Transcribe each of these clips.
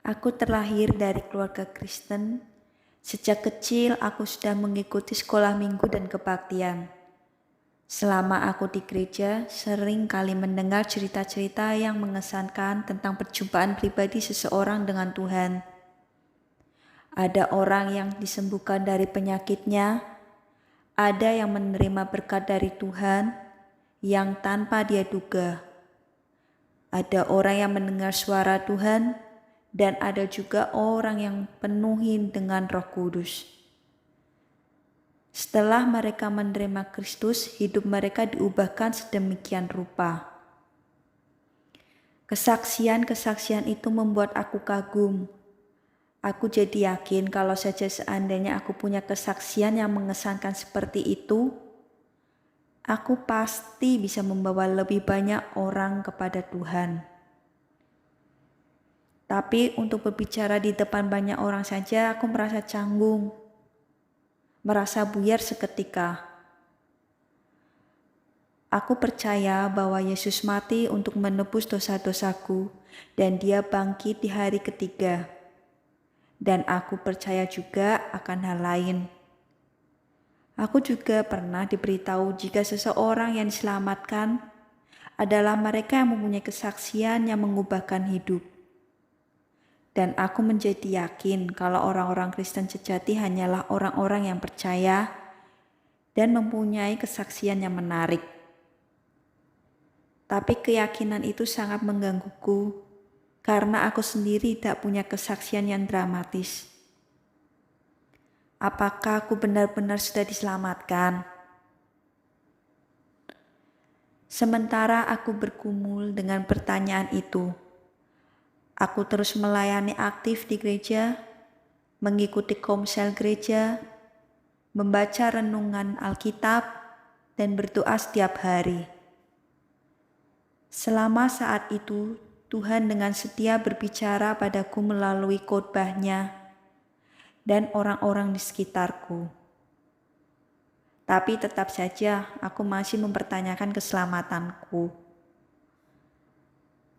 Aku terlahir dari keluarga Kristen. Sejak kecil aku sudah mengikuti sekolah minggu dan kebaktian. Selama aku di gereja, sering kali mendengar cerita-cerita yang mengesankan tentang perjumpaan pribadi seseorang dengan Tuhan. Ada orang yang disembuhkan dari penyakitnya, ada yang menerima berkat dari Tuhan yang tanpa dia duga. Ada orang yang mendengar suara Tuhan, dan ada juga orang yang penuhi dengan Roh Kudus. Setelah mereka menerima Kristus, hidup mereka diubahkan sedemikian rupa. Kesaksian-kesaksian itu membuat aku kagum. Aku jadi yakin kalau saja seandainya aku punya kesaksian yang mengesankan seperti itu, aku pasti bisa membawa lebih banyak orang kepada Tuhan. Tapi untuk berbicara di depan banyak orang saja aku merasa canggung, merasa buyar seketika. Aku percaya bahwa Yesus mati untuk menebus dosa-dosaku dan Dia bangkit di hari ketiga. Dan aku percaya juga akan hal lain. Aku juga pernah diberitahu jika seseorang yang diselamatkan adalah mereka yang mempunyai kesaksian yang mengubahkan hidup. Dan aku menjadi yakin kalau orang-orang Kristen sejati hanyalah orang-orang yang percaya dan mempunyai kesaksian yang menarik. Tapi keyakinan itu sangat menggangguku karena aku sendiri tidak punya kesaksian yang dramatis. Apakah aku benar-benar sudah diselamatkan? Sementara aku bergumul dengan pertanyaan itu, aku terus melayani aktif di gereja, mengikuti komsel gereja, membaca renungan Alkitab, dan berdoa setiap hari. Selama saat itu, Tuhan dengan setia berbicara padaku melalui khotbahnya dan orang-orang di sekitarku. Tapi tetap saja aku masih mempertanyakan keselamatanku.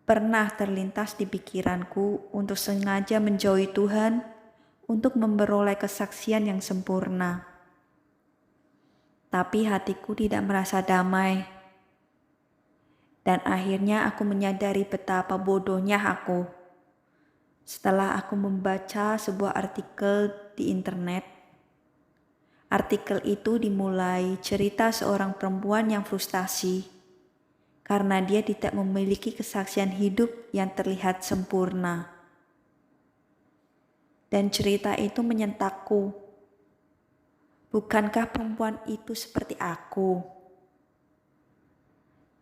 Pernah terlintas di pikiranku untuk sengaja menjauhi Tuhan untuk memperoleh kesaksian yang sempurna. Tapi hatiku tidak merasa damai. Dan akhirnya aku menyadari betapa bodohnya aku. Setelah aku membaca sebuah artikel di internet, artikel itu dimulai cerita seorang perempuan yang frustasi karena dia tidak memiliki kesaksian hidup yang terlihat sempurna. Dan cerita itu menyentakku. Bukankah perempuan itu seperti aku?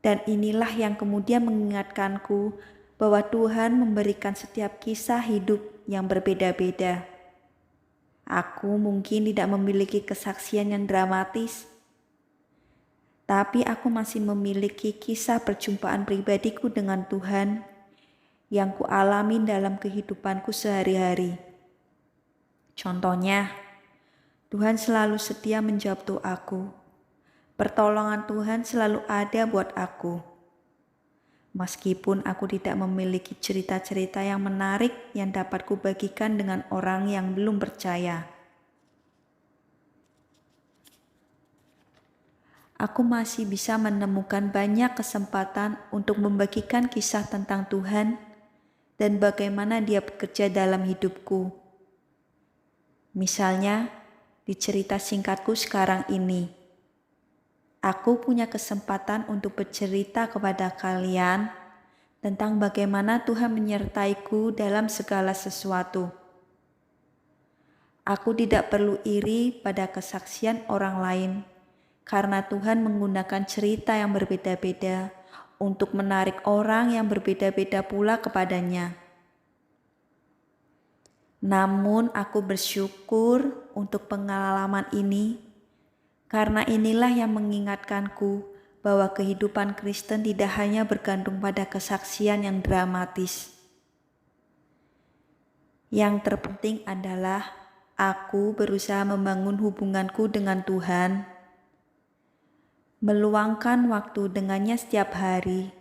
Dan inilah yang kemudian mengingatkanku bahwa Tuhan memberikan setiap kisah hidup yang berbeda-beda. Aku mungkin tidak memiliki kesaksian yang dramatis, tapi aku masih memiliki kisah perjumpaan pribadiku dengan Tuhan yang kualami dalam kehidupanku sehari-hari. Contohnya, Tuhan selalu setia menjawab doaku. Pertolongan Tuhan selalu ada buat aku. Meskipun aku tidak memiliki cerita-cerita yang menarik yang dapat kubagikan dengan orang yang belum percaya. Aku masih bisa menemukan banyak kesempatan untuk membagikan kisah tentang Tuhan dan bagaimana Dia bekerja dalam hidupku. Misalnya, di cerita singkatku sekarang ini, aku punya kesempatan untuk bercerita kepada kalian tentang bagaimana Tuhan menyertaiku dalam segala sesuatu. Aku tidak perlu iri pada kesaksian orang lain, karena Tuhan menggunakan cerita yang berbeda-beda untuk menarik orang yang berbeda-beda pula kepadanya. Namun aku bersyukur untuk pengalaman ini, karena inilah yang mengingatkanku bahwa kehidupan Kristen tidak hanya bergantung pada kesaksian yang dramatis. Yang terpenting adalah aku berusaha membangun hubunganku dengan Tuhan, meluangkan waktu dengannya setiap hari,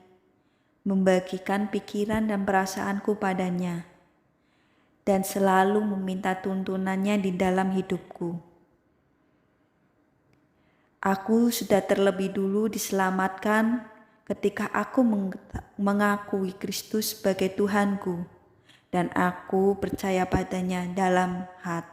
membagikan pikiran dan perasaanku padanya, dan selalu meminta tuntunannya di dalam hidupku. Aku sudah terlebih dulu diselamatkan ketika aku mengakui Kristus sebagai Tuhanku, dan aku percaya padanya dalam hati.